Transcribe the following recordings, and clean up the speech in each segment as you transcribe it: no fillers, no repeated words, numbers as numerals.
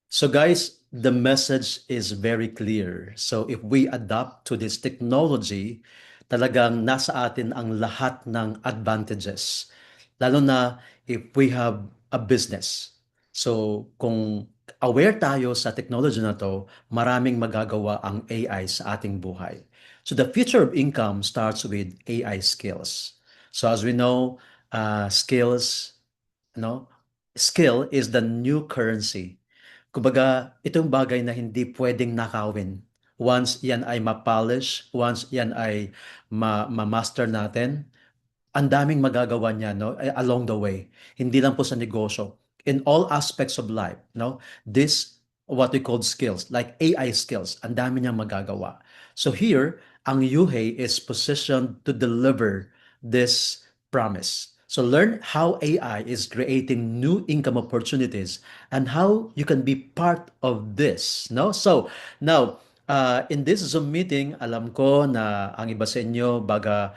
So guys, the message is very clear. So if we adapt to this technology, talagang nasa atin ang lahat ng advantages. Lalo na if we have a business. So kung aware tayo sa technology na to, maraming magagawa ang AI sa ating buhay. So the future of income starts with AI skills. So as we know, skills, no? Skill is the new currency. Kumbaga, itong bagay na hindi pwedeng nakawin. Once yan ay ma-polish, once yan ay ma-master natin, ang daming magagawa niya no along the way, hindi lang po sa negosyo, in all aspects of life, no, this what we call skills like AI skills, ang dami niyang magagawa. So here ang Yuhei is positioned to deliver this promise. So learn how AI is creating new income opportunities and how you can be part of this, no. So now, in this Zoom meeting, alam ko na ang iba sa inyo baga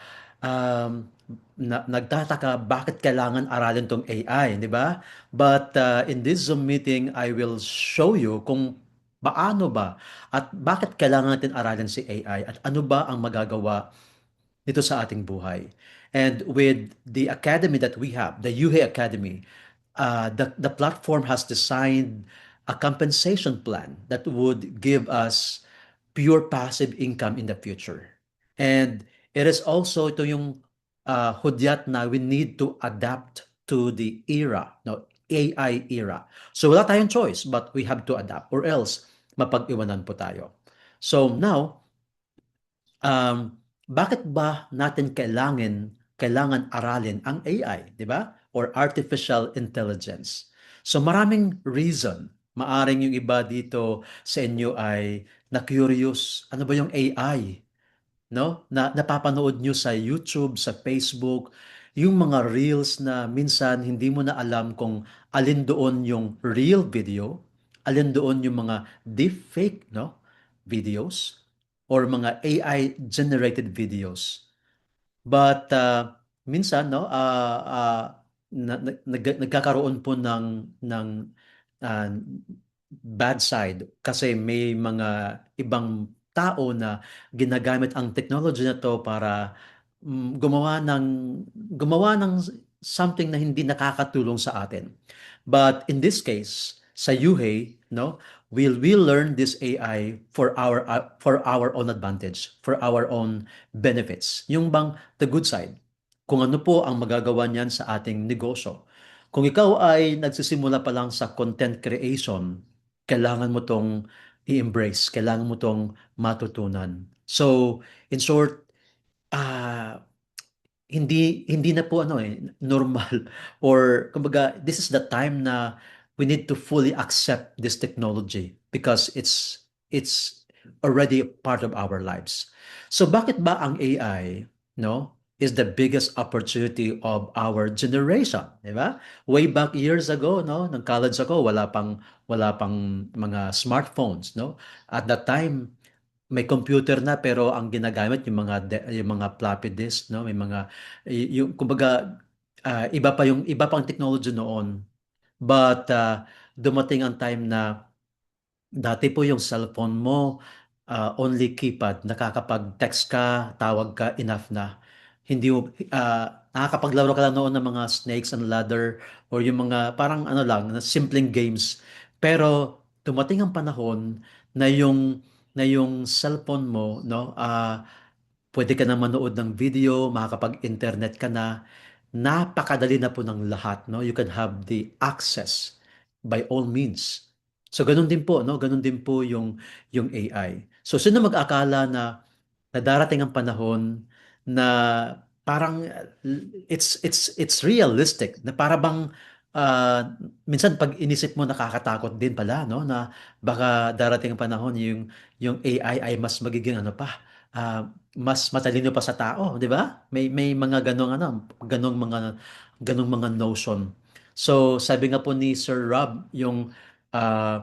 nagtataka bakit kailangan aralin tong AI, di ba? But in this Zoom meeting, I will show you kung paano ba at bakit kailangan natin aralin si AI at ano ba ang magagawa nito sa ating buhay. And with the academy that we have, the UHE Academy, the platform has designed a compensation plan that would give us pure passive income in the future. And it is also ito yung hudyat na we need to adapt to the era, no, AI era. So wala tayong choice, but we have to adapt or else mapag-iwanan po tayo. So now, bakit ba natin kailangan aralin ang AI, di ba? Or artificial intelligence. So maraming reason. Maaring yung iba dito sa inyo ay na-curious, ano ba yung AI? No? Na napapanood nyo sa YouTube, sa Facebook, yung mga reels na minsan hindi mo na alam kung alin doon yung real video, alin doon yung mga deepfake, no, videos or mga AI generated videos. But minsan no nagkakaroon po ng uh, bad side kasi may mga ibang tao na ginagamit ang technology na to para gumawa ng something na hindi nakakatulong sa atin. But in this case, sa Yuhei, no, we'll learn this AI for our own advantage, for our own benefits. Yung bang the good side, kung ano po ang magagawa niyan sa ating negosyo. Kung ikaw ay nagsisimula pa lang sa content creation, kailangan mo tong i-embrace, kailangan mo tong matutunan. So, in short, ah hindi na po normal or kumbaga this is the time na we need to fully accept this technology because it's already a part of our lives. So bakit ba ang AI, no, is the biggest opportunity of our generation, di ba? Way back years ago, no, nang college ako, wala pang mga smartphones, no? At that time, may computer na pero ang ginagamit yung mga floppy disk, no, may mga yung kumbaga iba pang technology noon, but dumating ang time na dati po yung cellphone mo, only keypad, nakakapag-text ka, tawag ka, enough na. Hindi mo, nakakapaglaro ka lang noon ng mga snakes and ladder or yung mga parang ano lang, na simpleng games. Pero dumating ang panahon na yung cellphone mo, no, pwede ka na manood ng video, makakapag-internet ka na, napakadali na po ng lahat, no? You can have the access by all means. So ganun din po, no? Ganun din po yung AI. So sino mag-akala na darating ang panahon na parang it's realistic na para bang minsan pag inisip mo nakakatakot din pala no na baka darating ang panahon yung AI ay mas magiging ano pa, mas matalino pa sa tao, di ba? May mga ganong mga notion. So sabi nga po ni Sir Rob yung uh,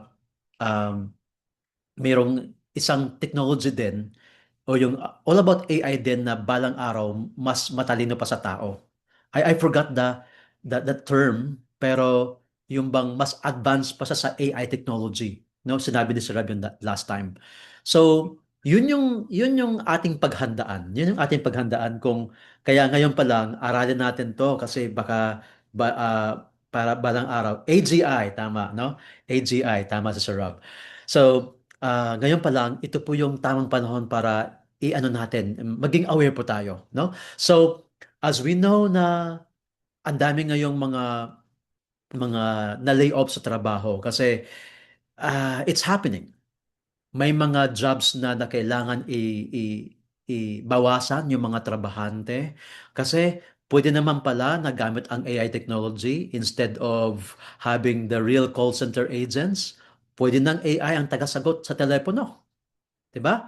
um, mayroong isang technology din o yung all about AI din na balang araw mas matalino pa sa tao. I forgot the term pero yung bang mas advanced pa sa AI technology, no? Sinabi ni Sir Rob yun last time. So, yun yung ating paghandaan. Yun yung ating paghandaan kung kaya ngayon pa lang aralin natin 'to kasi baka para balang araw AGI tama, no? AGI tama si Sir Rob. So, ngayon pa lang ito po yung tamang panahon para i-ano natin, maging aware po tayo, no? So, as we know na ang dami ngayong mga na-layoff sa trabaho kasi it's happening. May mga jobs na kailangan ibawasan yung mga trabahante kasi pwede naman pala na gamit ang AI technology instead of having the real call center agents. Pwede ng AI ang tagasagot sa telepono, 'di ba?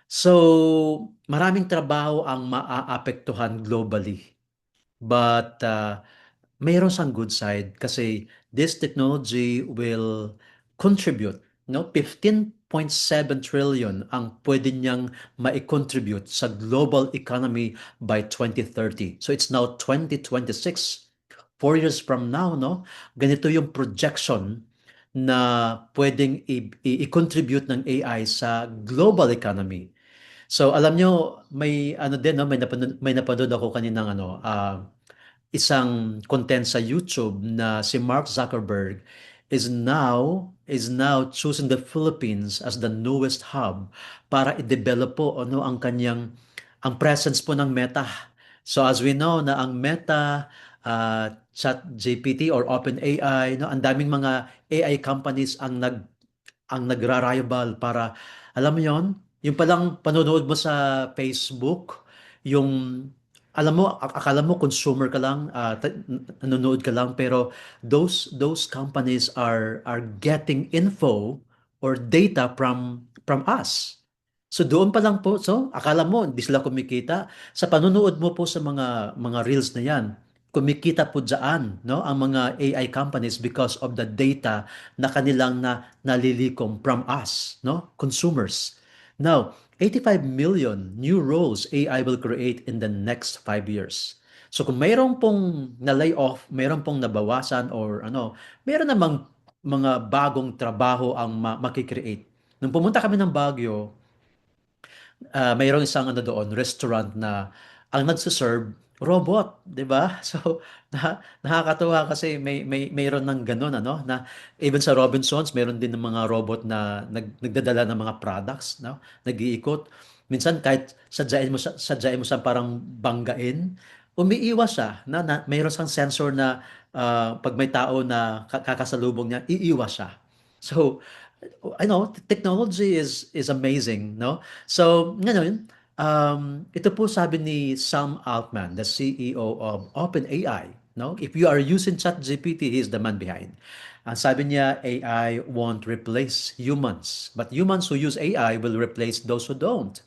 So, maraming trabaho ang maaapektuhan globally. But mayroon siyang good side kasi this technology will contribute, no? 15.7 trillion ang pwede niyang mai-contribute sa global economy by 2030. So it's now 2026. 4 years from now, no? Ganito yung projection na pwedeng i-contribute ng AI sa global economy. So alam nyo, may ano din, no? May napanood ako kaninang isang content sa YouTube na si Mark Zuckerberg is now choosing the Philippines as the newest hub para i-develop po ano ang presence po ng Meta. So as we know na ang Meta, ChatGPT or OpenAI, no, ang daming mga AI companies ang nagra-rival para, alam mo yon, yung palang panonood mo sa Facebook, yung, alam mo, akala mo consumer ka lang, nanonood ka lang, pero those companies are getting info or data from us. So doon pa lang po, so akala mo hindi sila kumikita sa panonood mo po sa mga reels na 'yan. Kumikita po diyan, no, ang mga AI companies because of the data na kanilang nalilikom from us, no, consumers. Now, 85 million new roles AI will create in the next 5 years. So kung mayroon pong na-lay off, mayroon pong nabawasan or ano, mayroon namang mga bagong trabaho ang makikreate. Nung pumunta kami ng Baguio, mayroong isang ano doon, restaurant na ang nagse-serve robot, 'di ba? So nakakatuwa kasi mayroon ng ganun ano na even sa Robinsons mayroon din ng mga robot na nagdadala ng mga products, no? Nag-iikot. Minsan kahit sadyain mo siya parang banggain, umiiwas siya na mayroon siyang sensor na pag may tao na kakasalubong niya, iiwas siya. So, I know technology is amazing, no? So, ngayon, ito po sabi ni Sam Altman, the CEO of OpenAI, no? If you are using ChatGPT, he's the man behind. Ang sabi niya, AI won't replace humans, but humans who use AI will replace those who don't.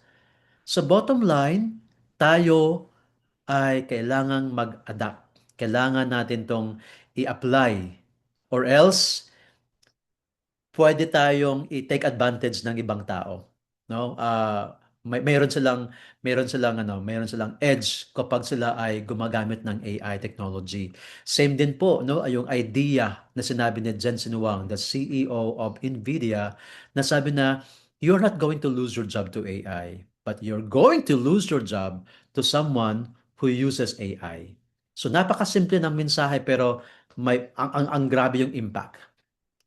So bottom line, tayo ay kailangang mag-adapt. Kailangan natin tong i-apply or else pwede tayong i-take advantage ng ibang tao, no? Mayroon silang edge kapag sila ay gumagamit ng AI technology. Same din po, no, yung idea na sinabi ni Jensen Huang, the CEO of Nvidia, na sabi na you're not going to lose your job to AI, but you're going to lose your job to someone who uses AI. So napakasimple ng mensahe pero ang grabe yung impact.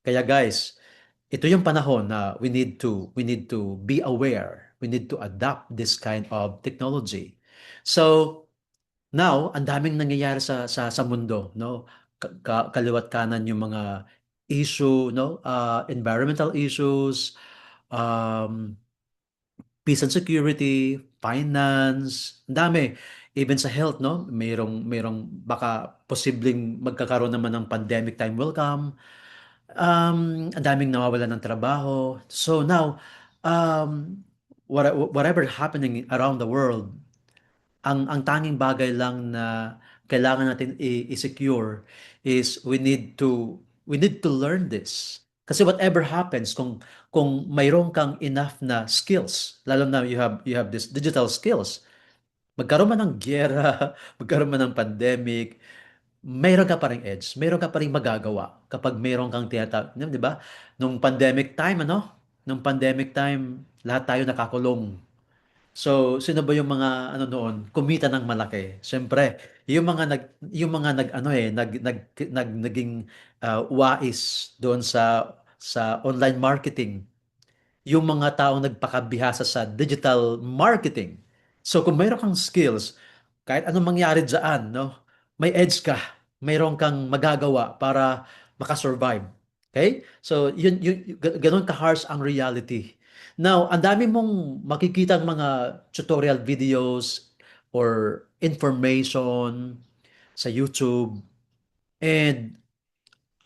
Kaya guys, ito yung panahon na we need to be aware. We need to adapt this kind of technology. So, now, ang daming nangyayari sa mundo, no? Kaliwat kanan yung mga issue, no? Environmental issues, um, peace and security, finance, ang dami. Even sa health, no? Mayroong baka posibleng magkakaroon naman ng pandemic time will come. Ang daming nawawalan ng trabaho. So now, whatever happening around the world, ang tanging bagay lang na kailangan natin i-secure is we need to learn this. Kasi whatever happens, kung mayroon kang enough na skills, lalo na you have this digital skills, magkaroon man ng giyera, magkaroon man ng pandemic, mayroon ka pa ring edge, mayroon ka pa ring magagawa kapag mayroon kang di ba? Nung pandemic time, ano? Nung pandemic time, lahat tayo nakakulong. So, sino ba yung mga ano noon, kumita ng malaki? Siyempre, yung mga ano naging wais doon sa online marketing, yung mga taong nagpakabihasa sa digital marketing. So kung mayroon kang skills, kahit anong mangyari dyan, no, may edge ka, mayroon kang magagawa para makasurvive. Okay? So ganun ka-harsh ang reality. Now, ang dami mong makikita mga tutorial videos or information sa YouTube, and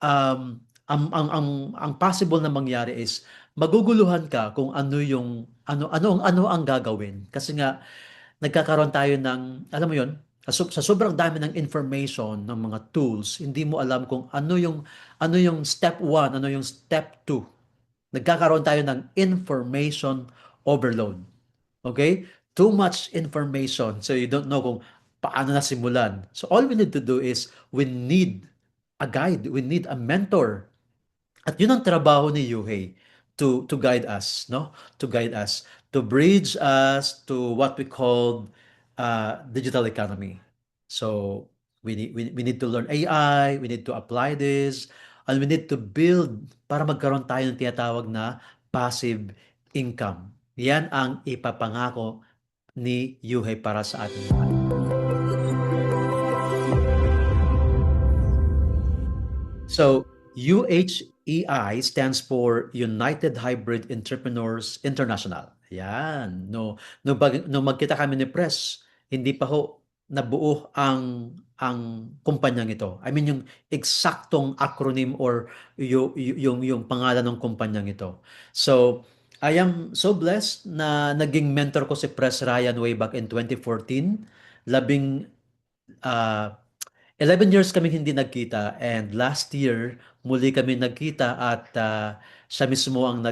ang possible na mangyari is maguguluhan ka kung ano ang gagawin. Kasi nga nagkakaroon tayo ng, alam mo yon, sa sobrang dami ng information ng mga tools, hindi mo alam kung ano yung step one, ano yung step two. Nagkakaroon tayo ng information overload. Okay? Too much information, so you don't know kung paano na simulan. So all we need to do is we need a guide, we need a mentor. At yun ang trabaho ni Yuhei, to guide us, no? To guide us, to bridge us to what we call digital economy. So we need to learn AI, we need to apply this, and we need to build para magkaroon tayo ng tinatawag na passive income. Yan ang ipapangako ni Yuhei para sa ating lahat. So, UHEI stands for United Hybrid Entrepreneurs International. Yan. No magkita kami ni Press, hindi pa ho nabuo ang kumpanyang ito. I mean yung eksaktong acronym or yung pangalan ng kumpanyang ito. So, I am so blessed na naging mentor ko si Press Ryan way back in 2014. Labing ah 11 years kami hindi nagkita, and last year muli kami nagkita, at siya mismo ang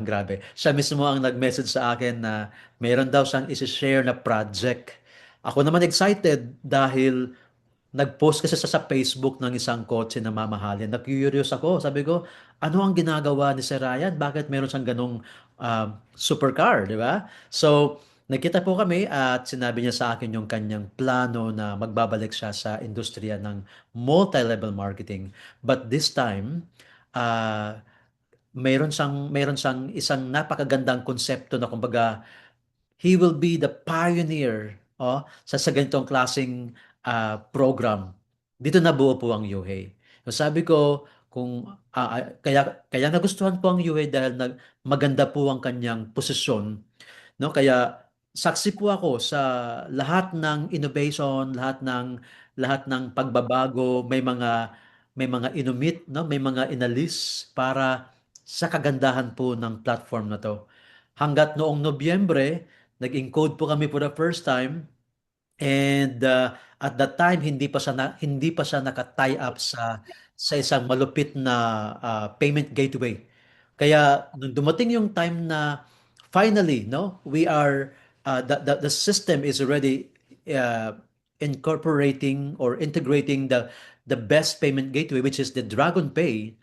grabe. Siya mismo ang nag-message sa akin na meron daw siyang i-share na project. Ako naman excited dahil nag-post kasi sa Facebook ng isang kotse na mamahalin. Na-curious ako. Sabi ko, ano ang ginagawa ni Sir Ryan? Bakit meron siyang ganong supercar, di ba? So, nagkita po kami at sinabi niya sa akin yung kanyang plano na magbabalik siya sa industriya ng multi-level marketing. But this time, uh, meron siyang isang napakagandang konsepto na kumbaga he will be the pioneer, sa ganitong klaseng program. Dito nabuo po ang UHEY. So sabi ko, kung kaya nagustuhan ko ang UHEY dahil maganda po ang kanyang posisyon, no? Kaya saksi po ako sa lahat ng innovation, lahat ng pagbabago, may mga inumit, no? May mga inalis para sa kagandahan po ng platform na to. Hanggat noong Nobyembre, nag-encode po kami for the first time, and at that time hindi pa siya naka-tie up sa isang malupit na payment gateway. Kaya nung dumating yung time na finally, no, we are the system is already uh, incorporating or integrating the best payment gateway, which is the Dragon Pay.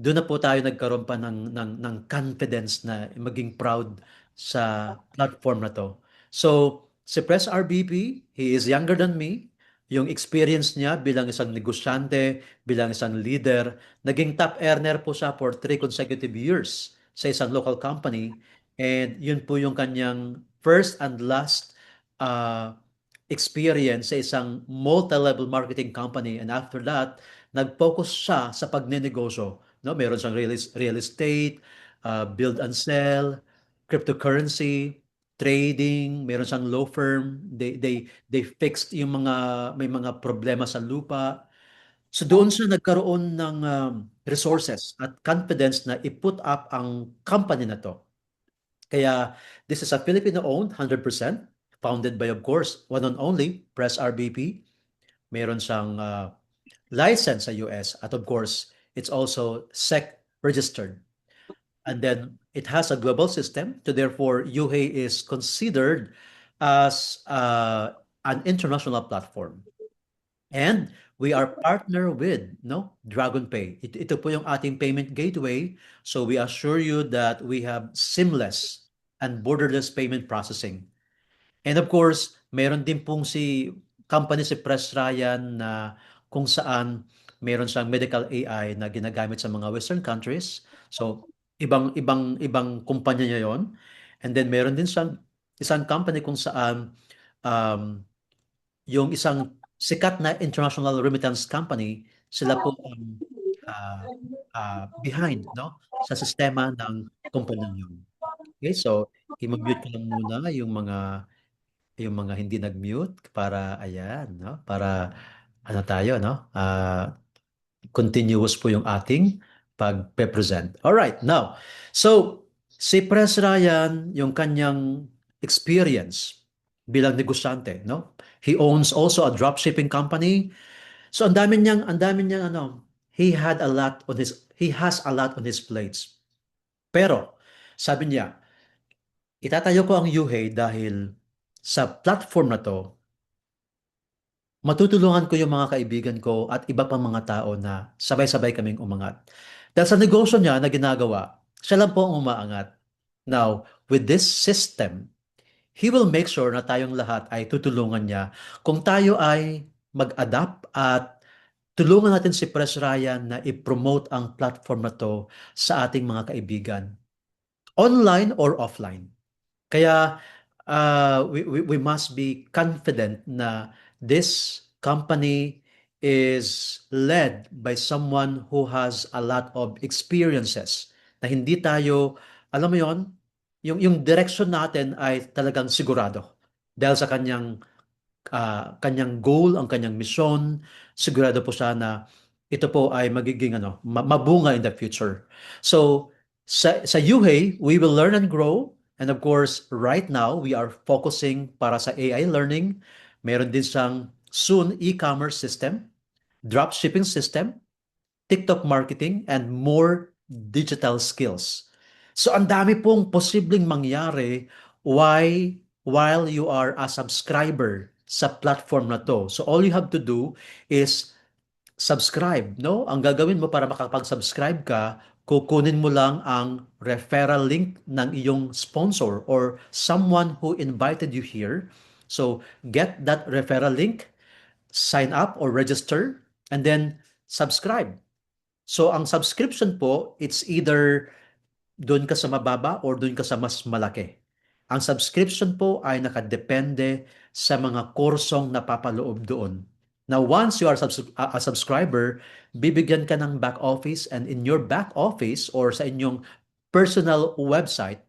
Doon na po tayo nagkaroon pa ng confidence na maging proud sa platform na to. So, si Press RBP, he is younger than me. Yung experience niya bilang isang negosyante, bilang isang leader, naging top earner po siya for 3 consecutive years sa isang local company. And yun po yung kanyang first and last uh, experience sa isang multi-level marketing company. And after that, nag-focus siya sa pagnenegosyo. No, meron siyang real estate, build and sell, cryptocurrency, trading, meron siyang law firm. They fixed yung may mga problema sa lupa. So doon siya nagkaroon ng resources at confidence na i-put up ang company na to. Kaya this is a Filipino-owned 100%, founded by, of course, one and only Press RBP. Meron siyang license sa US, at of course, it's also SEC registered. And then it has a global system, so therefore UHEY is considered as an international platform. And we are partner with, no, DragonPay. Ito po yung ating payment gateway. So we assure you that we have seamless and borderless payment processing. And of course, meron din pong company si Press Ryan na kung saan meron siyang medical AI na ginagamit sa mga Western countries. So, ibang kumpanya niya 'yon. And then meron din siyang isang company kung saan um, yung isang sikat na international remittance company, sila po ang ah, behind, no, sa sistema ng kumpanyang yun. Okay, so i-mute ko lang muna yung mga hindi nag-mute para ayan, no? Para ano tayo, no? Continuous po yung ating pag-present. All right, now. So, si Pres Ryan, yung kanyang experience bilang negosyante, no? He owns also a dropshipping company. So, ang dami niyang ano, he has a lot on his plates. Pero, sabi niya, itatayo ko ang Yuhei dahil sa platform na to, matutulungan ko yung mga kaibigan ko at iba pang mga tao na sabay-sabay kaming umangat. Dahil sa negosyo niya na ginagawa, siya lang po ang umaangat. Now, with this system, he will make sure na tayong lahat ay tutulungan niya kung tayo ay mag-adapt at tulungan natin si Pres Ryan na i-promote ang platform na to sa ating mga kaibigan, online or offline. Kaya we must be confident na this company is led by someone who has a lot of experiences na hindi tayo, alam mo yon, yung direction natin ay talagang sigurado dahil sa kanyang goal, ang kanyang mission, sigurado po siya na ito po ay magiging mabunga in the future. So sa UHEY, we will learn and grow. And of course, right now, we are focusing para sa AI learning. Meron din siyang soon e-commerce system, dropshipping system, TikTok marketing, and more digital skills. So ang dami pong posibleng mangyari while you are a subscriber sa platform na to. So all you have to do is subscribe, no? Ang gagawin mo para makapag-subscribe ka, kukunin mo lang ang referral link ng iyong sponsor or someone who invited you here. So get that referral link, sign up or register, and then subscribe. So ang subscription po, it's either doon ka sa mababa or doon ka sa mas malaki. Ang subscription po ay nakadepende sa mga kursong napapaloob doon. Now, once you are a subscriber, bibigyan ka ng back office, and in your back office or sa inyong personal website,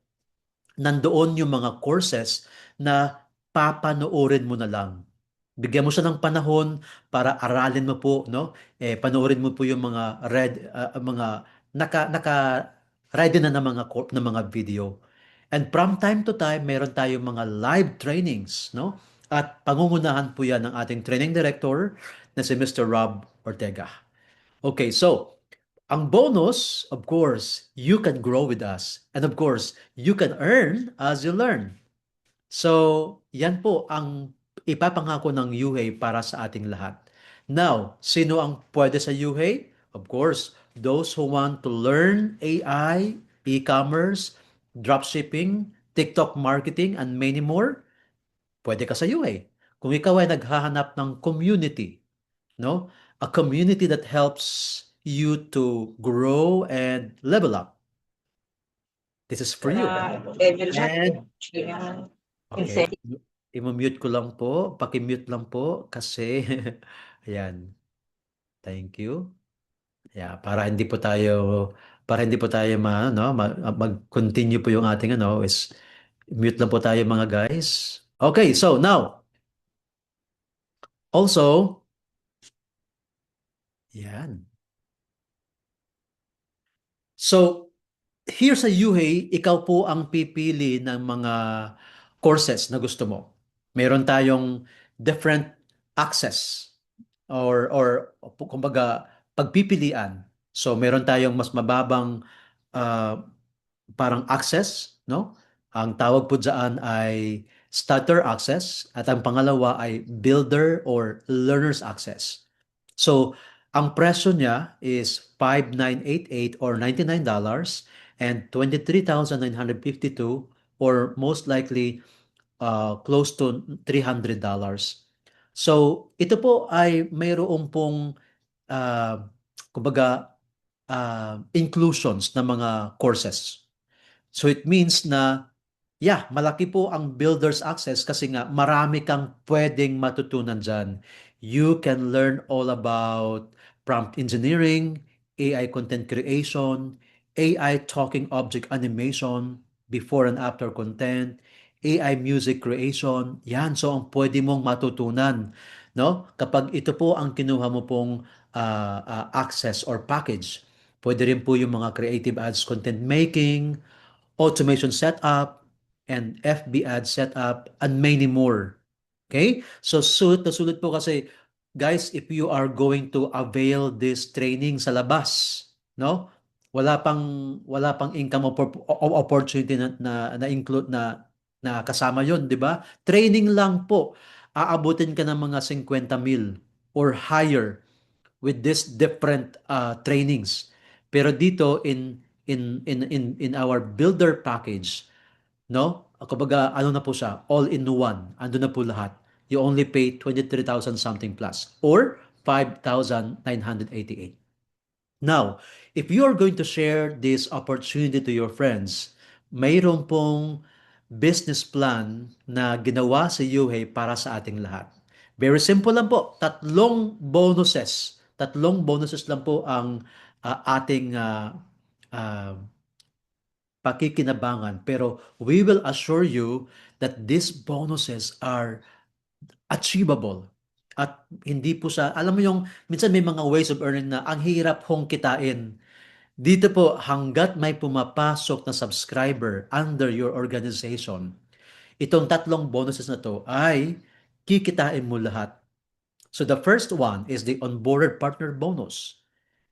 nandoon yung mga courses na papanoorin mo na lang. Bigyan mo siya ng panahon para aralin mo po, no? Panoorin mo po yung mga naka ready na ng mga video. And from time to time, meron tayong mga live trainings, no? At pangungunahan po yan ng ating training director na si Mr. Rob Ortega. Okay, so ang bonus, of course, you can grow with us. And of course, you can earn as you learn. So, yan po ang ipapangako ng UHEY para sa ating lahat. Now, sino ang pwede sa UHEY? Of course, those who want to learn AI, e-commerce, dropshipping, TikTok marketing, and many more, pwede ka sa UHEY. Kung ikaw ay naghahanap ng community, no? A community that helps you to grow and level up. This is for you. And okay, i-mute ko lang po, paki-mute lang po kasi ayan. Thank you. Yeah, para hindi po tayo mag-continue po yung ating is mute lang po tayo mga guys. Okay, so now also yan. So here sa UHEY, ikaw po ang pipili ng mga courses na gusto mo. Meron tayong different access or kumbaga pagpipilian. So meron tayong mas mababang uh, parang access, no? Ang tawag po diyan ay starter access at ang pangalawa ay builder or learner's access. So, ang presyo niya is 5,988 or $99 and 23,952 or most likely close to $300. So, ito po ay mayroong pong uh, kumbaga inclusions ng mga courses. So it means na, yeah, malaki po ang builder's access kasi nga marami kang pwedeng matutunan dyan. You can learn all about prompt engineering, AI content creation, AI talking object animation, before and after content, AI music creation. Yan, so ang pwede mong matutunan, no? Kapag ito po ang kinuha mo pong access or package. Pwede rin po yung mga creative ads content making, automation setup, and FB ad setup, and many more. Okay? So sulit po kasi, guys, if you are going to avail this training sa labas, no? Wala pang income opportunity na include na kasama 'yon, 'di ba? Training lang po. Aabutin ka ng mga 50,000 or higher with this different trainings. Pero dito in our builder package, no? Kumbaga ano na po siya, all in one. Ando na po lahat. You only pay 23,000 something plus or 5,988. Now, if you are going to share this opportunity to your friends, mayroon pong business plan na ginawa si Yuhei para sa ating lahat. Very simple lang po. Tatlong bonuses. Tatlong bonuses lang po ang ating uh, pakikinabangan. Pero we will assure you that these bonuses are achievable. At hindi po siya, alam mo yung, minsan may mga ways of earning na ang hirap hong kitain. Dito po, hanggat may pumapasok na subscriber under your organization, itong tatlong bonuses na to ay kikitain mo lahat. So the first one is the onboarded partner bonus.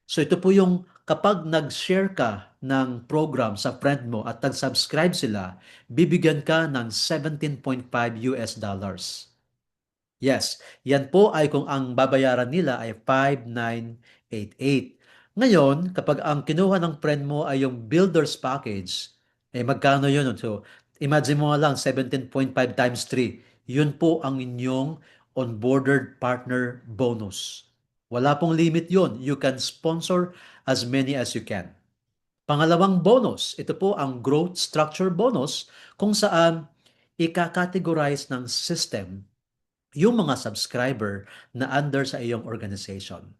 So ito po yung kapag nag-share ka ng program sa friend mo at nag-subscribe sila, bibigyan ka ng 17.5 US dollars. Yes, yan po ay kung ang babayaran nila ay 5,988. Ngayon, kapag ang kinuha ng friend mo ay yung builder's package, eh magkano yun? So, imagine mo nga lang 17.5 times 3. Yun po ang inyong onboarded partner bonus. Wala pong limit yun. You can sponsor as many as you can. Pangalawang bonus, ito po ang growth structure bonus kung saan ika-categorize ng system yung mga subscriber na under sa iyong organization.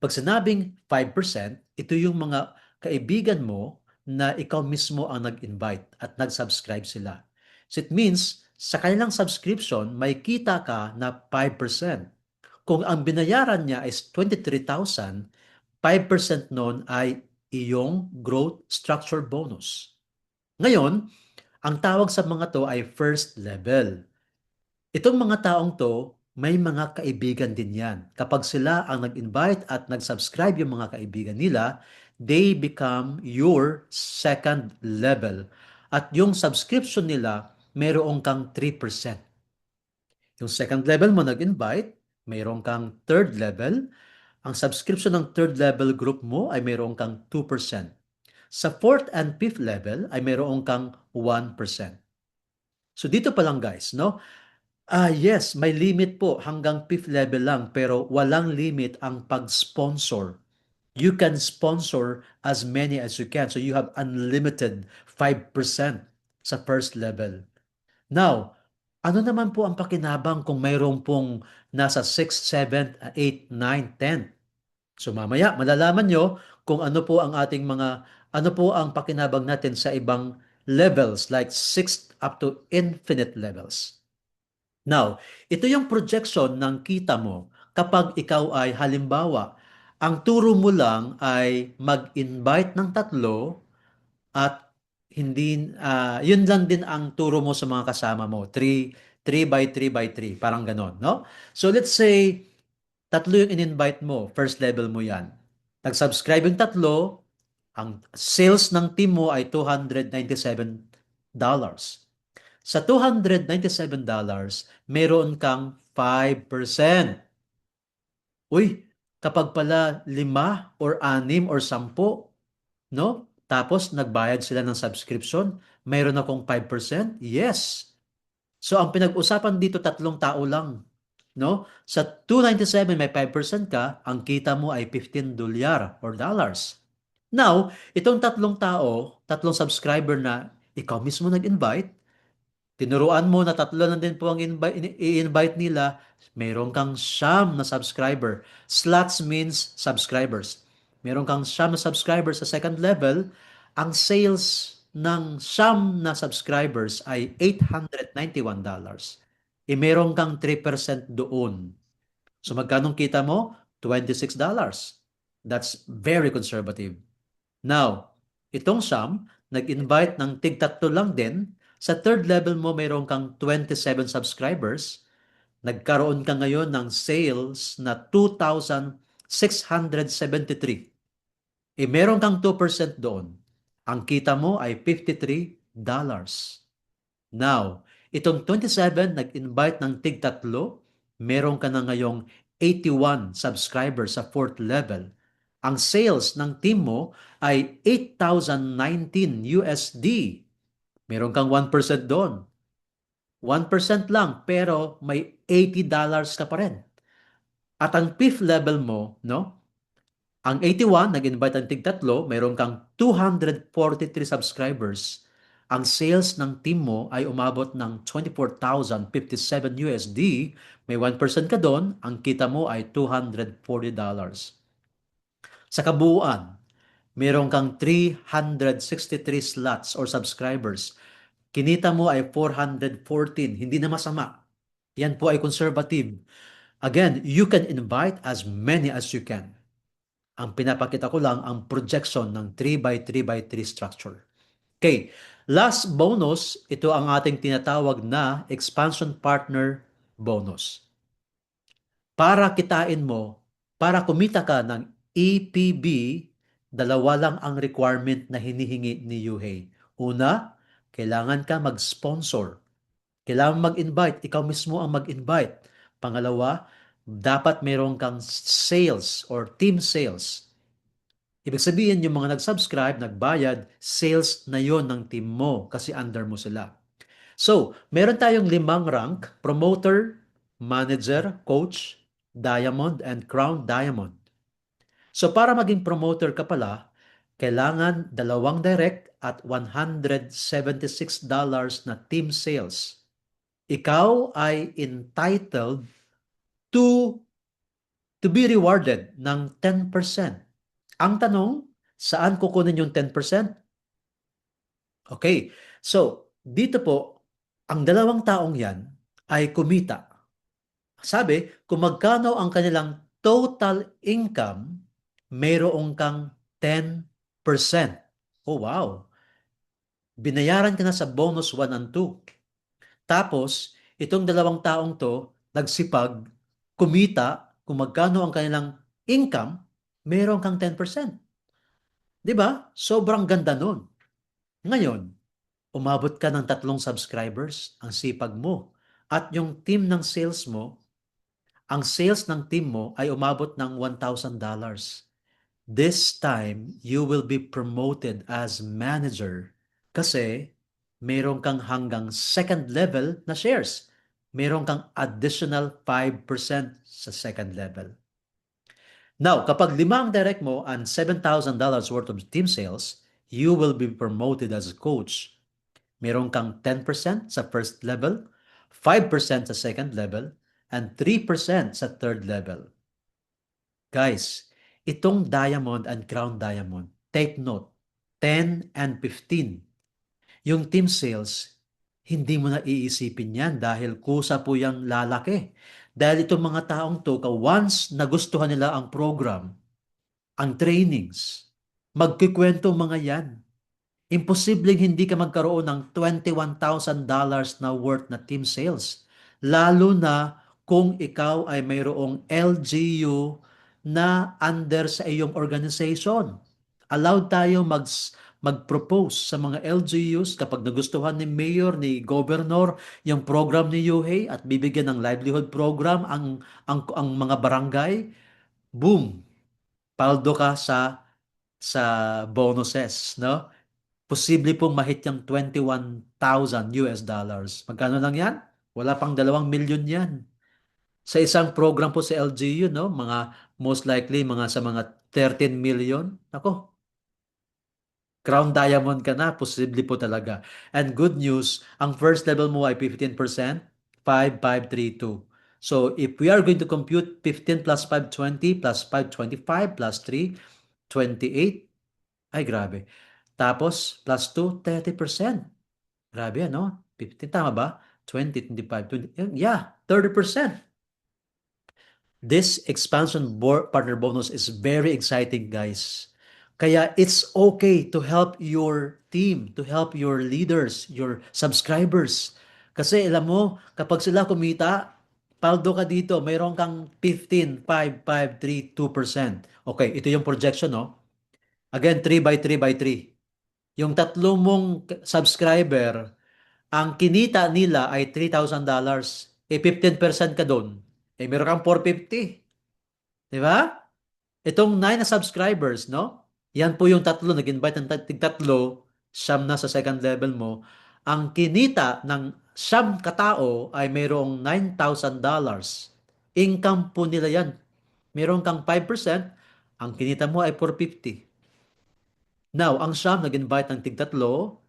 Pag sinabing 5%, ito yung mga kaibigan mo na ikaw mismo ang nag-invite at nag-subscribe sila. So it means, sa kanilang subscription, may kita ka na 5%. Kung ang binayaran niya is 23,000, 5% nun ay iyong growth structure bonus. Ngayon, ang tawag sa mga to ay first level. Itong mga taong to, may mga kaibigan din yan. Kapag sila ang nag-invite at nag-subscribe yung mga kaibigan nila, they become your second level. At yung subscription nila, mayroon kang 3%. Yung second level mo nag-invite, mayroon kang third level. Ang subscription ng third level group mo ay mayroon kang 2%. Sa fourth and fifth level ay mayroon kang 1%. So dito pa lang guys, no? Yes, may limit po hanggang fifth level lang pero walang limit ang pag-sponsor. You can sponsor as many as you can. So you have unlimited 5% sa first level. Now, ano naman po ang pakinabang kung mayroon pong nasa 6, 7, 8, 9, 10? So mamaya malalaman nyo kung ano po ang ating mga, ano po ang pakinabang natin sa ibang levels like 6 up to infinite levels. Now, ito yung projection ng kita mo kapag ikaw ay halimbawa, ang turo mo lang ay mag-invite ng tatlo at hindi, yun lang din ang turo mo sa mga kasama mo. 3 by 3 by 3, parang ganon, no? So let's say, tatlo yung in-invite mo, first level mo yan. Nag-subscribe yung tatlo, ang sales ng team mo ay $297. Sa $297, meron kang 5%. Uy, Kapag pala 5 or 6 or 10, no? Tapos nagbayad sila ng subscription, mayroon akong 5%? Yes. So ang pinag-usapan dito tatlong tao lang, no? Sa 297 may 5% ka, ang kita mo ay $15 or dollars. Now, itong tatlong tao, tatlong subscriber na ikaw mismo nag-invite, tinuruan mo na tatlo lang din po ang i-invite nila, meron kang siyam na subscriber. Slots means subscribers. Meron kang siyam na subscribers sa second level, ang sales ng siyam na subscribers ay $891. Meron kang 3% doon. So magkano kita mo? $26. That's very conservative. Now, itong Sam, nag-invite ng tig-tatlo lang din. Sa third level mo, mayroon kang 27 subscribers. Nagkaroon ka ngayon ng sales na 2,673. Meron kang 2% doon. Ang kita mo ay $53. Now, itong 27 nag-invite ng tig-tatlo, meron ka na ngayong 81 subscribers sa fourth level. Ang sales ng team mo ay 8,019 USD. Meron kang 1% doon. 1% lang, pero may $80 ka pa rin. At ang fifth level mo, no? Ang 81, nag-invite ang tig-tatlo, mayroon kang 243 subscribers. Ang sales ng team mo ay umabot ng 24,057 USD. May 1% ka doon, ang kita mo ay $240. Sa kabuuan, mayroon kang 363 slots or subscribers. Kinita mo ay 414, hindi na masama. Yan po ay conservative. Again, you can invite as many as you can. Ang pinapakita ko lang ang projection ng 3 by 3 by 3 structure. Okay, last bonus, ito ang ating tinatawag na expansion partner bonus. Para kitain mo, para kumita ka ng EPB, dalawa lang ang requirement na hinihingi ni Yuhei. Una, kailangan ka mag-sponsor. Kailangan mag-invite, ikaw mismo ang mag-invite. Pangalawa, dapat meron kang sales or team sales. Ibig sabihin, yung mga nag-subscribe, nagbayad, sales na yon ng team mo kasi under mo sila. So, meron tayong 5 rank: promoter, manager, coach, diamond, and crown diamond. So, para maging promoter ka pala, kailangan 2 direct at $176 na team sales. Ikaw ay entitled to to be rewarded ng 10%. Ang tanong, saan kukunin yung 10%? Okay, so dito po, ang 2 taong yan ay kumita. Sabi, kung magkano ang kanilang total income, mayroong kang 10%. Oh wow, binayaran ka na sa bonus 1 and 2. Tapos, itong 2 taong to, nagsipag, kumita, kung magkano ang kanilang income, meron kang 10%. Di ba? Sobrang ganda nun. Ngayon, umabot ka ng 3 subscribers, ang sipag mo. At yung team ng sales mo, ang sales ng team mo ay umabot ng $1,000. This time, you will be promoted as manager kasi meron kang hanggang second level na shares. Meron kang additional 5% sa second level. Now, kapag 5 ang direct mo and $7,000 worth of team sales, you will be promoted as a coach. Meron kang 10% sa first level, 5% sa second level, and 3% sa third level. Guys, itong diamond and crown diamond, take note, 10 and 15. Yung team sales, hindi mo na iisipin yan dahil kusa po yung lalaki. Dahil itong mga taong to, once nagustuhan nila ang program, ang trainings, magkikwento mga yan. Imposibleng hindi ka magkaroon ng $21,000 na worth na team sales. Lalo na kung ikaw ay mayroong LGU na under sa iyong organization. Allowed tayo mag-propose sa mga LGUs kapag nagustuhan ni Mayor, ni Governor, yung program ni Yuhei at bibigyan ng livelihood program ang mga barangay. boom, paldo ka sa bonuses, no? Posible pong mahit yung 21,000 US dollars. Magkano lang yan? Wala pang 2 milyon yan. Sa isang program po sa LGU, no? Mga most likely mga sa mga 13 million. Ako, Crown Diamond ka na, posible po talaga. And good news, ang first level mo ay 15%, 5,532. So if we are going to compute 15 plus 520 plus 525 plus 3, 28. Ay, grabe. Tapos, plus 2, 30%. Grabe, ano? 15, tama ba? 20, 25, 20. Yeah, 30%. This expansion partner bonus is very exciting, guys. Kaya it's okay to help your team, to help your leaders, your subscribers. Kasi alam mo, kapag sila kumita, paldo ka dito, mayroon kang 15, 5, 5, 3, 2%. Okay, ito yung projection, no? Again, 3 by 3 by 3. Yung tatlo mong subscriber, ang kinita nila ay $3,000. Eh, 15% ka doon. Eh, meron kang 450. Di ba? Itong 9 na subscribers, no? Yan po yung tatlo, nag-invite ng tatlo, siyam na sa second level mo. Ang kinita ng siyam katao ay mayroong $9,000. Income po nila yan. Meron kang 5%, ang kinita mo ay 450. Now, ang siyam nag-invite ng tig-tatlo,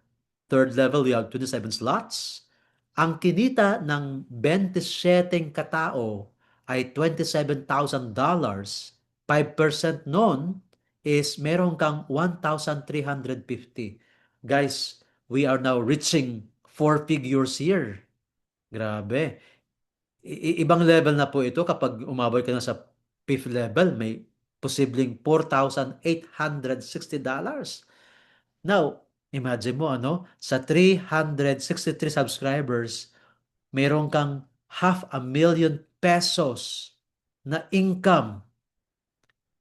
third level, we have 27 slots. Ang kinita ng 27 katao ay $27,000. 5% nun is meron kang 1,350. Guys, we are now reaching four figures here. Grabe. Ibang level na po ito kapag umabot ka na sa fifth level, may posibleng $4,860. Now, imagine mo ano, sa 363 subscribers, meron kang $500,000 na income.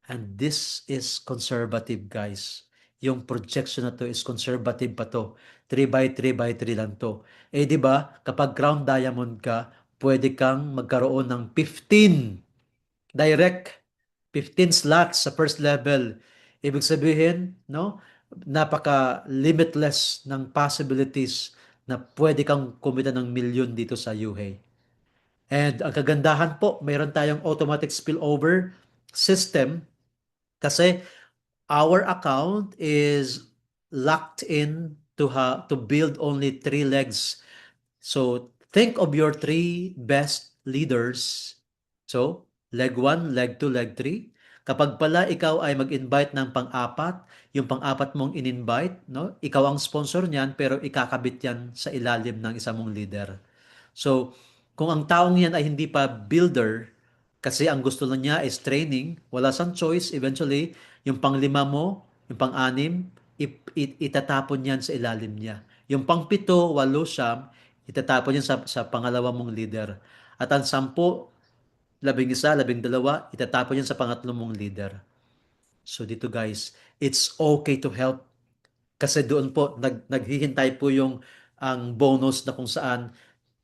And this is conservative, guys. Yung projection na to is conservative pa to. 3 by 3 by 3 lang to. Eh, di ba, kapag crown diamond ka, pwede kang magkaroon ng 15 direct, 15 slots sa first level. Ibig sabihin, no? Napaka-limitless ng possibilities na pwede kang kumita ng milyon dito sa UHEY. And ang kagandahan po, mayroon tayong automatic spillover system kasi our account is locked in to build only three legs. So think of your three best leaders. So leg 1, leg 2, leg 3. Kapag pala ikaw ay mag-invite ng pang-apat, yung pang-apat mong in-invite, no? Ikaw ang sponsor niyan pero ikakabit yan sa ilalim ng isa mong leader. So, kung ang taong yan ay hindi pa builder, kasi ang gusto lang niya is training, wala siyang choice, eventually, yung pang-5 mo, yung pang-6, itatapon yan sa ilalim niya. Yung pang-7, 8, siyam, itatapon yan sa pangalawa mong leader. At ang 10, 11, 12, itatapon yan sa pangatlong mong leader. So dito guys, it's okay to help kasi doon po naghihintay po yung ang bonus na kung saan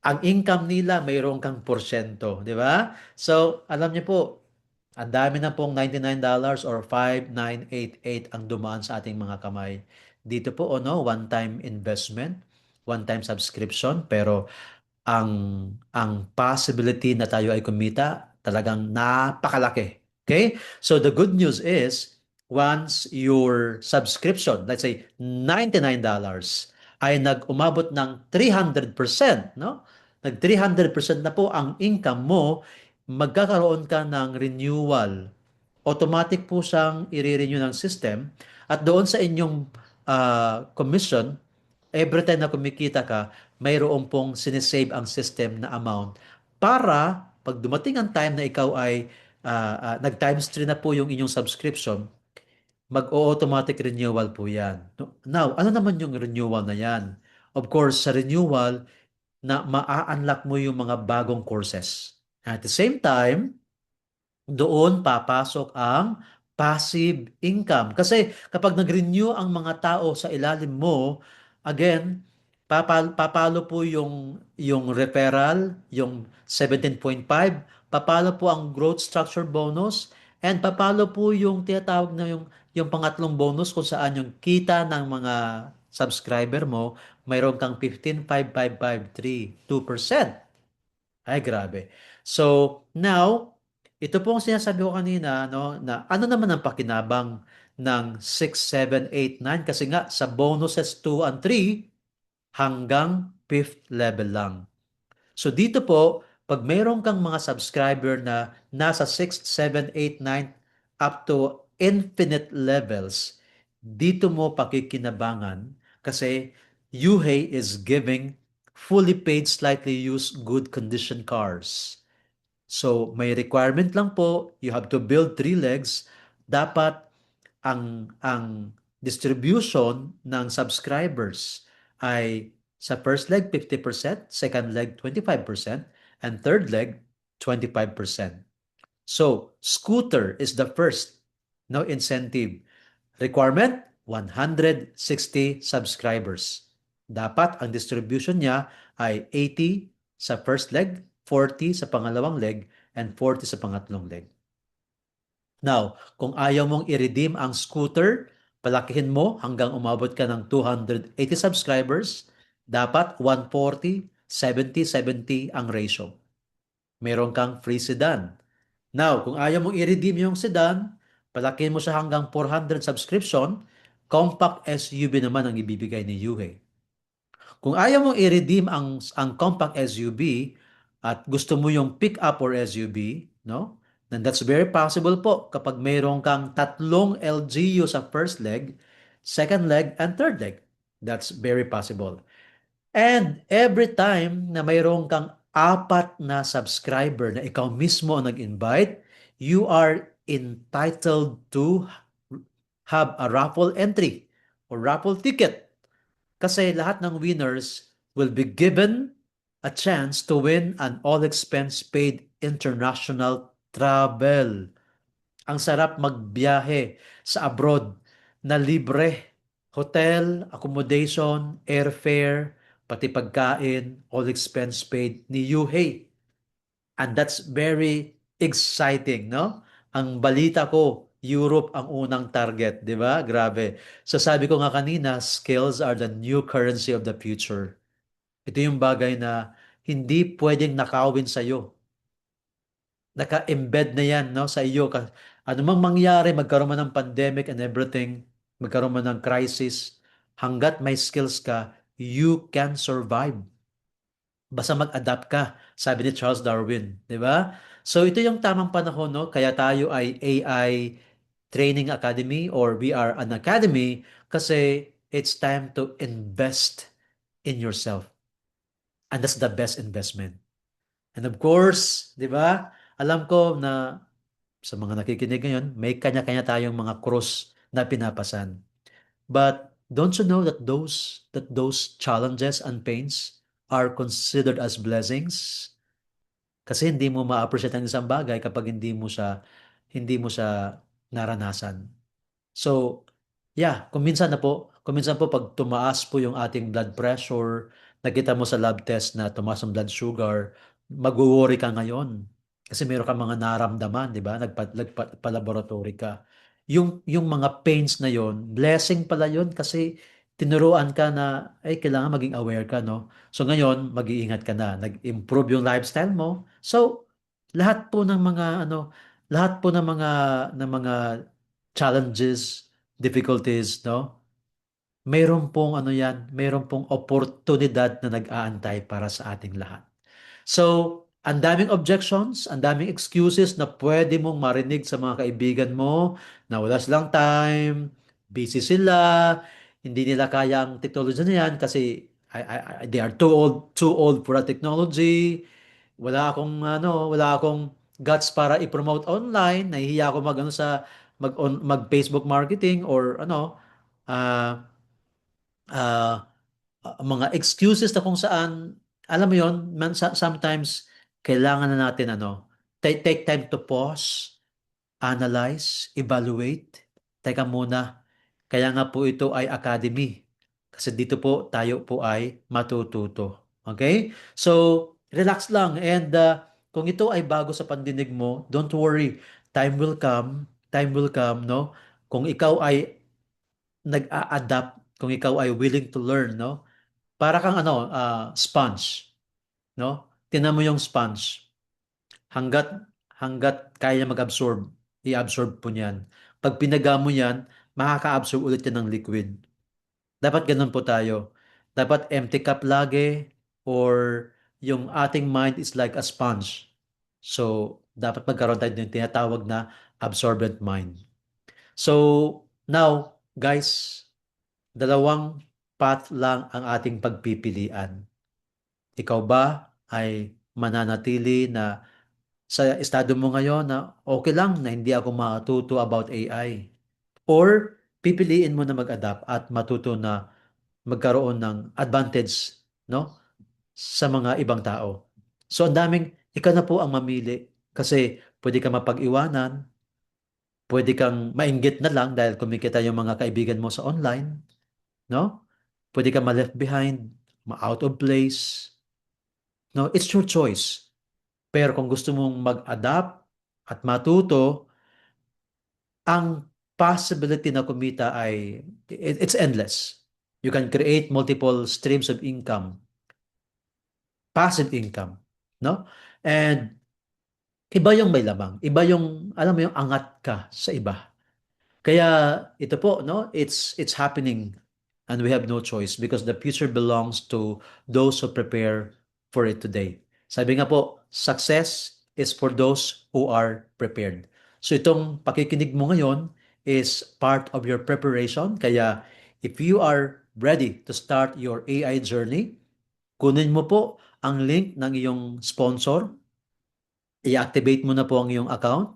ang income nila mayroon kang porsyento, di ba? So, alam niyo po, ang dami na pong $99 or 5,988 ang dumaan sa ating mga kamay. Dito po, ano, one-time investment, one-time subscription, pero ang possibility na tayo ay kumita talagang napakalaki. Okay? So the good news is once your subscription, let's say $99 ay nag-umabot ng 300%, no? Nag 300% na po ang income mo, magkakaroon ka ng renewal. Automatic po siyang i-renew ng system at doon sa inyong commission, every time na kumikita ka, mayroon pong sinesave ang system na amount para pag dumating ang time na ikaw ay nag times 3 na po yung inyong subscription, mag-automatic renewal po yan. Now, ano naman yung renewal na yan? Of course, sa renewal, na maa-unlock mo yung mga bagong courses. At the same time, doon papasok ang passive income. Kasi kapag nag-renew ang mga tao sa ilalim mo, again, papalo po yung referral, yung 17.5, papalo po ang growth structure bonus, And papalo po yung tinatawag na yung pangatlong bonus kung saan yung kita ng mga subscriber mo, mayroon kang 15,553, 2%. Ay, grabe. So, now, ito po ang sinasabi ko kanina, no, na ano naman ang pakinabang ng 6, 7, 8, 9? Kasi nga, sa bonuses 2 and 3, hanggang 5th level lang. So dito po, pag mayroon kang mga subscriber na nasa 6, 7, 8, 9 up to infinite levels, dito mo pakikinabangan kasi UHEI is giving fully paid, slightly used, good condition cars. So may requirement lang po, you have to build three legs. Dapat ang distribution ng subscribers ay sa first leg 50%, second leg 25%, and third leg 25%. So, scooter is the first no incentive. Requirement 160 subscribers. Dapat ang distribution niya ay 80 sa first leg, 40 sa pangalawang leg, and 40 sa pangatlong leg. Now, kung ayaw mong i-redeem ang scooter, palakihin mo hanggang umabot ka ng 280 subscribers, dapat 140, 70, 70 ang ratio. Meron kang free sedan. Now, kung ayaw mong i-redeem yung sedan, palakihin mo siya hanggang 400 subscription, compact SUV naman ang ibibigay ni Yuhe. Kung ayaw mong i-redeem ang compact SUV at gusto mo yung pick-up or SUV, no? Then that's very possible po kapag mayroon kang tatlong LGU sa first leg, second leg, and third leg. That's very possible. And every time na mayroon kang apat na subscriber na ikaw mismo ang nag-invite, you are entitled to have a raffle entry or raffle ticket. Kasi lahat ng winners will be given a chance to win an all-expense paid international travel. Ang sarap magbiyahe sa abroad na libre. Hotel, accommodation, airfare, pati pagkain, all expense paid ni Yuhei. And that's very exciting, no? Ang balita ko, Europe ang unang target, di ba? Grabe. So sabi ko nga kanina, skills are the new currency of the future. Ito yung bagay na hindi pwedeng nakawin sa'yo. Naka-embed na yan, no, sa iyo. Ano mang mangyari, magkaroon man ng pandemic and everything, magkaroon man ng crisis, hanggat may skills ka, you can survive. Basta mag-adapt ka, sabi ni Charles Darwin, di ba? So ito yung tamang panahon, no? Kaya tayo ay AI Training Academy or we are an academy kasi it's time to invest in yourself. And that's the best investment. And of course, di ba? Alam ko na sa mga nakikinig ngayon, may kanya-kanya tayong mga krus na pinapasan. But don't you know that those challenges and pains are considered as blessings? Kasi hindi mo ma-appreciate ang isang bagay kapag hindi mo siya naranasan. So, yeah, kung minsan po pag tumaas po yung ating blood pressure, nakita mo sa lab test na tumaas ang blood sugar, magwo-worry ka ngayon. Kasi meron kang mga naramdaman, di ba? Nagpa-laboratory ka. Yung mga pains na yon, blessing pala yon kasi tinuruan ka na, ay, kailangan maging aware ka, no? So ngayon, mag-iingat ka na. Nag-improve yung lifestyle mo. So, lahat po ng mga, lahat po ng mga challenges, difficulties, no? Mayroon pong oportunidad na nag-aantay para sa ating lahat. So, ang daming objections, ang daming excuses na pwede mong marinig sa mga kaibigan mo na wala silang time, busy sila, hindi nila kaya ang technology na yan kasi they are too old for a technology. Wala akong guts para i-promote online, nahihiya ako mag Facebook marketing or ah ah, mga excuses na kung saan, alam mo yon, sometimes kailangan na natin take time to pause, analyze, evaluate. Teka muna, kaya nga po ito ay academy. Kasi dito po tayo po ay matututo. Okay? So, relax lang. And kung ito ay bago sa pandinig mo, don't worry. time will come, no? Kung ikaw ay nag-a-adapt, kung ikaw ay willing to learn, no? Para kang ano, sponge, no? Tinan mo yung sponge. Hanggat hanggat kaya niya mag-absorb, i-absorb po niyan. Pag pinaga mo yan, makaka-absorb ulit yan ng liquid. Dapat ganun po tayo. Dapat empty cup lagi or yung ating mind is like a sponge. So, dapat magkaroon tayo ng tinatawag na absorbent mind. So, now, guys, dalawang path lang ang ating pagpipilian. Ikaw ba ay mananatili na sa estado mo ngayon na okay lang na hindi ako matuto about AI? Or pipiliin mo na mag-adapt at matuto na magkaroon ng advantage, no, sa mga ibang tao. So ang daming, ikaw na po ang mamili kasi pwede ka mapag-iwanan, pwede kang mainggit na lang dahil kumikita yung mga kaibigan mo sa online, no? Pwede kang ma-left behind, ma-out of place, no? It's your choice. Pero kung gusto mong mag-adapt at matuto, ang possibility na kumita ay it's endless. You can create multiple streams of income, passive income, no? And iba yung may lamang, iba yung alam mo yung angat ka sa iba. Kaya ito po, no? It's happening and we have no choice because the future belongs to those who prepare for it today. Sabi nga po, success is for those who are prepared. So itong pakikinig mo ngayon is part of your preparation. Kaya if you are ready to start your AI journey, kunin mo po ang link ng iyong sponsor, i-activate mo na po ang iyong account,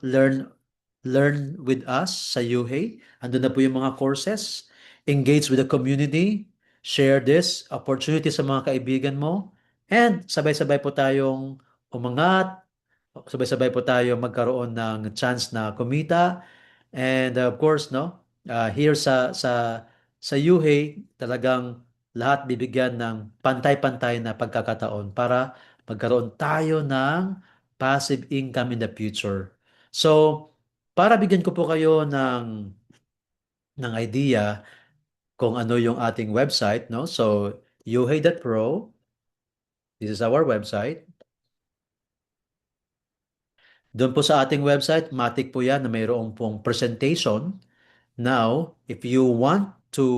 learn with us sa UHEY. Andun na po yung mga courses. Engage with the community. Share this opportunity sa mga kaibigan mo. And sabay-sabay po tayong umangat. Sabay-sabay po tayo magkaroon ng chance na kumita. And of course, no, here sa UHEY, talagang lahat bibigyan ng pantay-pantay na pagkakataon para magkaroon tayo ng passive income in the future. So, para bigyan ko po kayo ng idea kung ano yung ating website, no? So, yuhey.pro, this is our website. Doon po sa ating website, matik po yan na mayroong pong presentation. Now, if you want to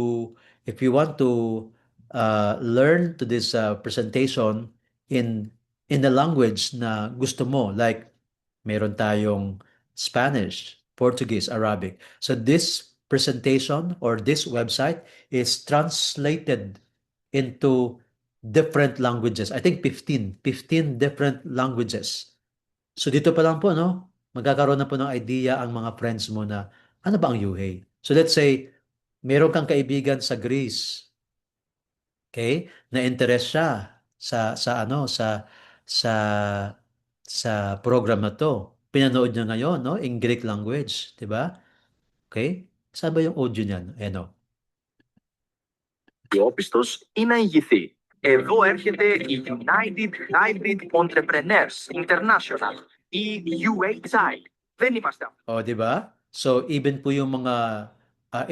learn to this presentation in in the language na gusto mo, like meron tayong Spanish, Portuguese, Arabic. So this presentation or this website is translated into different languages. I think 15 different languages. So dito pa lang po, no? Magkakaroon na po ng idea ang mga friends mo na ano ba ang UHEY? So let's say, meron kang kaibigan sa Greece, okay? Na interest siya sa ano sa sa program na to. Pinanood niya ngayon, no? In Greek language, 'di ba? Okay? Saan ba yung audio niyan? Ayan, oh. Όπιστος ή να ηγηθεί. Εδώ έρχεται η United Hybrid Entrepreneurs International, η UHI. Δεν είμαστε αυτοί. O, di ba? So, even po yung mga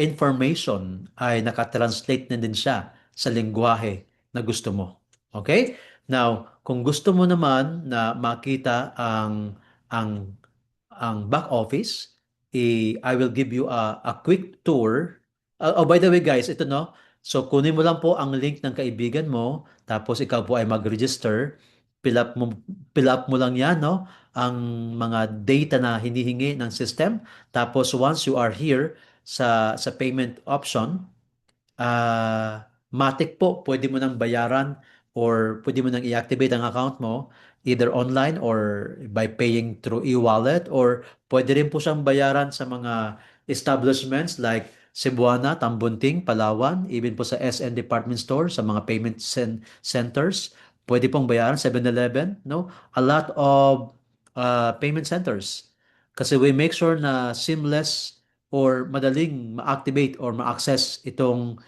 information ay nakatranslate na din siya sa lengguwahe na gusto mo. Okay? Now, kung gusto mo naman na makita ang ang back office, I will give you a quick tour. Oh, by the way guys, ito no. So kunin mo lang po ang link ng kaibigan mo, tapos ikaw po ay mag-register. Fill up mo, fill up mo lang yan, no? Ang mga data na hinihingi ng system. Tapos once you are here sa payment option, matik po, pwede mo nang bayaran or pwede mo nang i-activate ang account mo either online or by paying through e-wallet or pwede rin po siyang bayaran sa mga establishments like Cebuana, Tambunting, Palawan, even po sa SN Department Store, sa mga payment centers. Pwede pong bayaran, 7-Eleven, no? A lot of payment centers. Kasi we make sure na seamless or madaling ma-activate or ma-access itong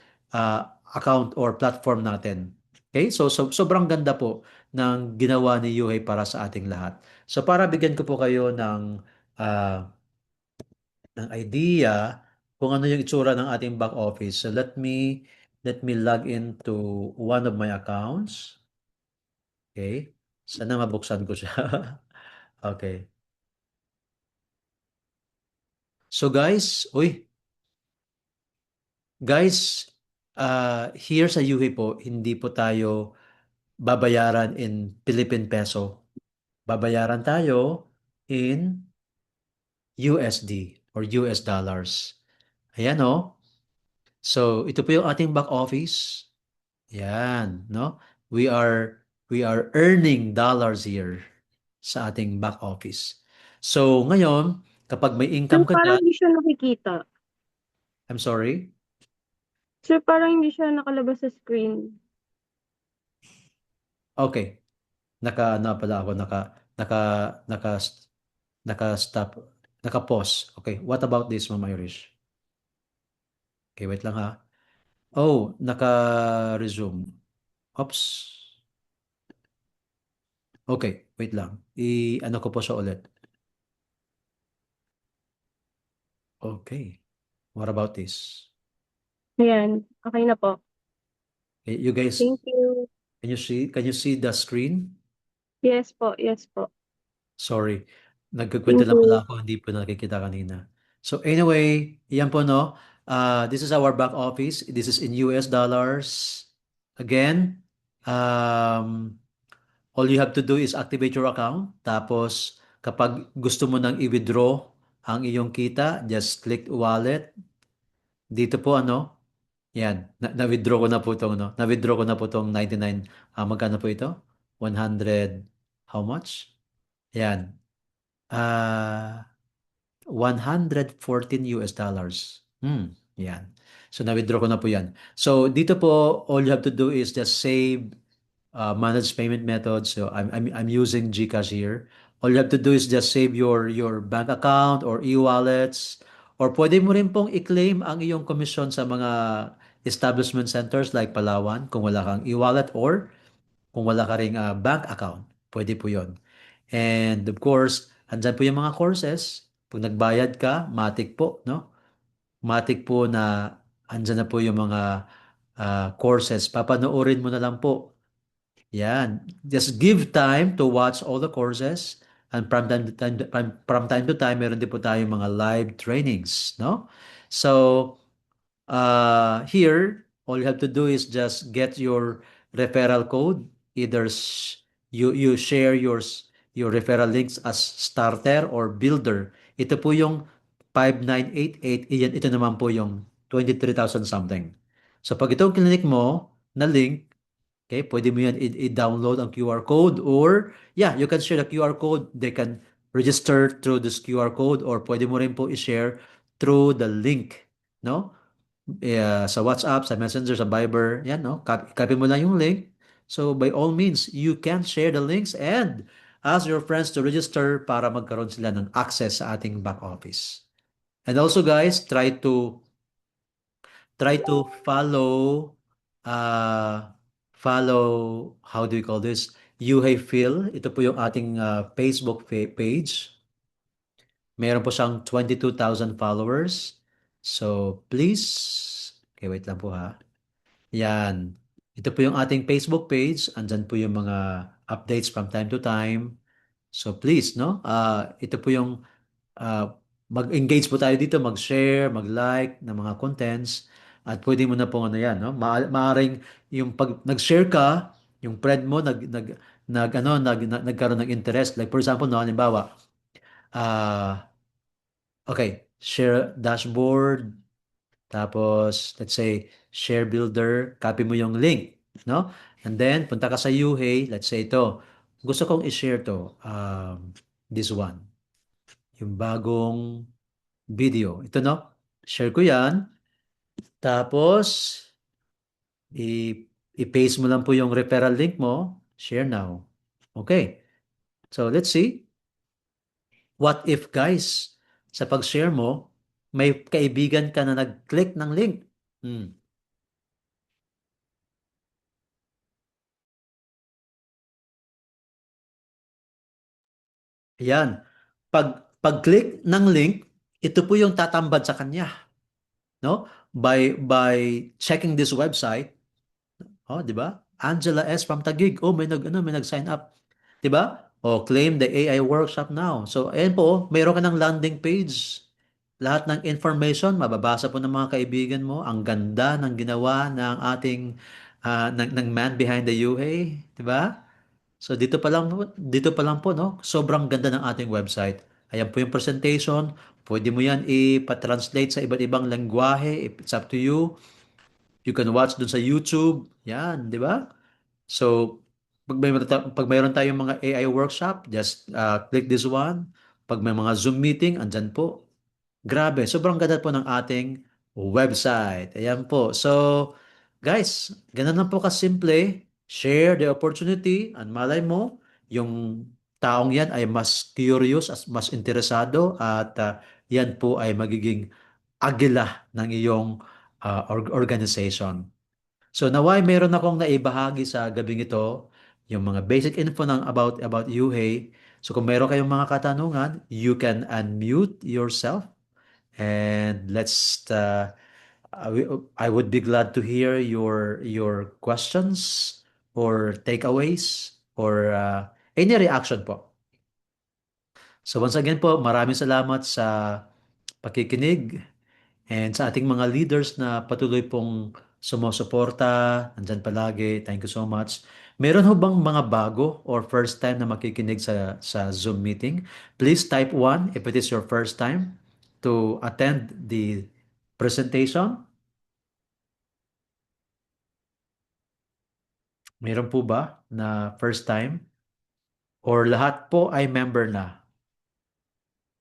account or platform natin. Okay? So sobrang ganda po ng ginawa ni Yuhei para sa ating lahat. So para bigyan ko po kayo ah, ng idea kung ano yung itsura ng ating back office. So let me log into one of my accounts. Okay? Sana mabuksan ko siya. Okay. So guys, here sa UAE po, hindi po tayo babayaran in Philippine peso. Babayaran tayo in USD or US dollars. Ayan o. So, ito po yung ating back office. Yan, no? We are we are earning dollars here sa ating back office. So, ngayon, kapag may Sir, income ka parang dyan, hindi siya nakikita. I'm sorry. Sir, parang hindi siya nakalabas sa screen. Okay. Ano pala ako, naka, naka, naka-stop, naka-pause. Okay. What about this, Ma'am Irish? Okay, wait lang ha. Oh, naka-resume. Oops. Okay, wait lang. Ano ko po siya ulit. Okay. What about this? Ayan, okay na po. Okay, you guys, Thank you. can you see the screen? Yes po. Sorry. Nagkukwento Thank lang pala you. ako, hindi po nakikita kanina. So anyway, yan po no. This is our back office. This is in US dollars. Again, um, all you have to do is activate your account. Tapos, kapag gusto mo nang i-withdraw ang iyong kita, just click wallet. Dito po yan, na-withdraw ko na po itong na-withdraw ko na po itong 99, magkano po ito? 100, how much? Yan. Ah, 114 US dollars. Yan. So na-withdraw ko na po yan. So dito po, all you have to do is just save manage payment method. So I'm using GCash here. All you have to do is just save your bank account or e-wallets, or pwede mo rin pong i-claim ang iyong komisyon sa mga establishment centers like Palawan kung wala kang e-wallet, or kung wala ka ring bank account. Pwede po 'yon. And of course, andyan po yung mga courses. Pag nagbayad ka, matik po, no? Matik po na andyan na po yung mga courses. Papanoorin mo na lang po. Yan. Just give time to watch all the courses, and from time to time meron din po tayong mga live trainings, no? So, here, all you have to do is just get your referral code. Either you share your referral links as starter or builder. Ito po yung 5988. Ito naman po yung 23,000 something. So pag itong clinic mo na link, okay, pwede mo yan i-download ang QR code, or yeah, you can share the QR code. They can register through this QR code, or pwede mo rin po i-share through the link, no? Sa WhatsApp, sa Messenger, sa Viber, yan, no? Copy mo lang yung link. So, by all means, you can share the links and ask your friends to register para magkaroon sila ng access sa ating back office. And also, guys, try to uh, how do you call this? Yuhei Phil. Ito po yung ating Facebook page. Meron po siyang 22,000 followers. So, please, okay, wait lang po ha. Yan. Ito po yung ating Facebook page. Andyan po yung mga updates from time to time. So please, no? Ito po yung mag-engage po tayo dito, mag-share, mag-like ng mga contents, at pwede mo na po yan, no? Maaring yung pag nag-share ka, yung friend mo nagkaroon ng interest. Like for example, no, halimbawa, ah okay, share dashboard. Tapos, let's say, share builder, copy mo yung link, no? And then, punta ka sa UHey, let's say ito. Gusto kong i-share to, this one, yung bagong video. Ito, no? Share ko yan. Tapos, i- i-paste mo lang po yung referral link mo. Share now. Okay. So, let's see. What if, guys, sa pag-share mo, may kaibigan ka na nag-click ng link. Hmm. Ayan. Pag-click ng link, ito po yung tatambad sa kanya, no? By checking this website, oh, 'di ba? Angela S from Taguig. Oh, may nag-sign up. 'Di ba? Oh, claim the AI workshop now. So, ayan po, oh, mayroon ka ng landing page. Lahat ng information mababasa po ng mga kaibigan mo. Ang ganda ng ginawa ng ating ng man behind the UA, 'di ba? So dito pa lang po, no? Sobrang ganda ng ating website. Ayan po yung presentation. Pwede mo yan ipa-translate sa iba't ibang lengguwahe. It's up to you. You can watch dun sa YouTube. Yan, di ba? So, pag mayroon tayong mga AI workshop, just click this one. Pag may mga Zoom meeting, andyan po. Grabe, sobrang ganda po ng ating website. Ayan po. So, guys, ganun lang po kasimple. Share the opportunity and malay mo, yung taong yan ay mas curious, mas interesado at yan po ay magiging agila ng iyong organization. So naway meron akong naibahagi sa gabing ito, yung mga basic info ng about UHEY. So kung meron kayong mga katanungan, you can unmute yourself and I would be glad to hear your questions or takeaways or any reaction po. So once again po, maraming salamat sa pakikinig and sa ating mga leaders na patuloy pong sumusuporta, nandyan palagi. Thank you so much. Meron ho bang mga bago or first time na makikinig sa Zoom meeting? Please type 1 if it is your first time to attend the presentation. Meron po ba na first time? Or lahat po ay member na?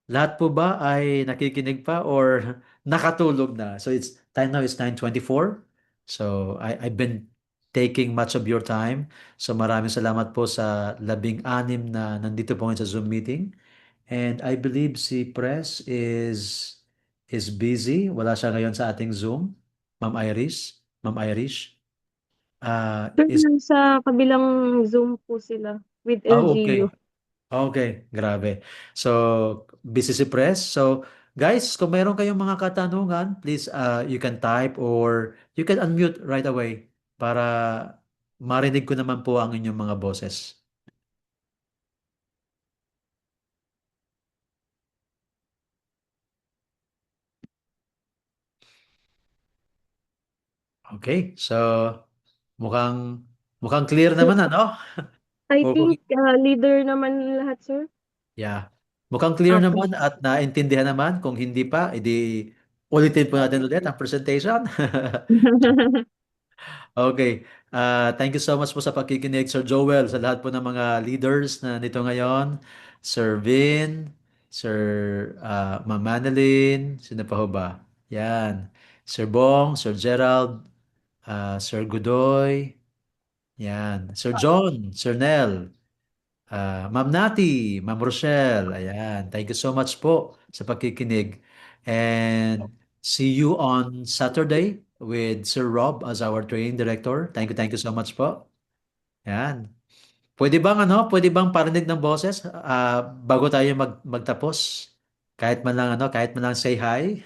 Lahat po ba ay nakikinig pa or nakatulog na? So it's time now is 9:24. So I've been taking much of your time. So maraming salamat po sa 16 na nandito po ngayon sa Zoom meeting. And I believe si Press is busy. Wala siya ngayon sa ating Zoom. Ma'am Irish. Ma'am Irish. Sir, Is sa kabilang Zoom po sila with okay. LGU. Okay, grabe. So, busy si Press. So, guys, kung meron kayong mga katanungan, please you can type or you can unmute right away para marinig ko naman po ang inyong mga boses. Okay, so mukhang mukhang clear naman ano? I O, think leader naman lahat, sir. yeah. Mukhang clear Apo. naman at naintindihan naman. Kung hindi pa, edi ulitin po natin ulit ang presentation. Okay. Thank you so much po sa pakikinig, Sir Joel, sa lahat po ng mga leaders na nito ngayon. Sir Vin, Sir Ma'am Manilyn, sino pa ho ba? Yan. Sir Bong, Sir Gerald, Sir Godoy, yan. Sir John, Sir Nel, Ma'am Nati, Ma'am Rochelle, ayan. Thank you so much po sa pakikinig. And see you on Saturday with Sir Rob as our training director. Thank you so much po. Ayan. Pwede bang parinig ng boses bago tayo magtapos? Kahit man lang say hi.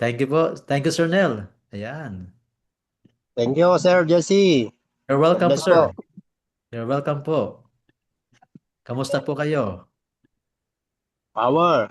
Thank you po. Thank you, Sir Nel. Ayan. Thank you, Sir Jesse. You're God welcome po, bless sir. po. You're welcome po. Kamusta po kayo? Power.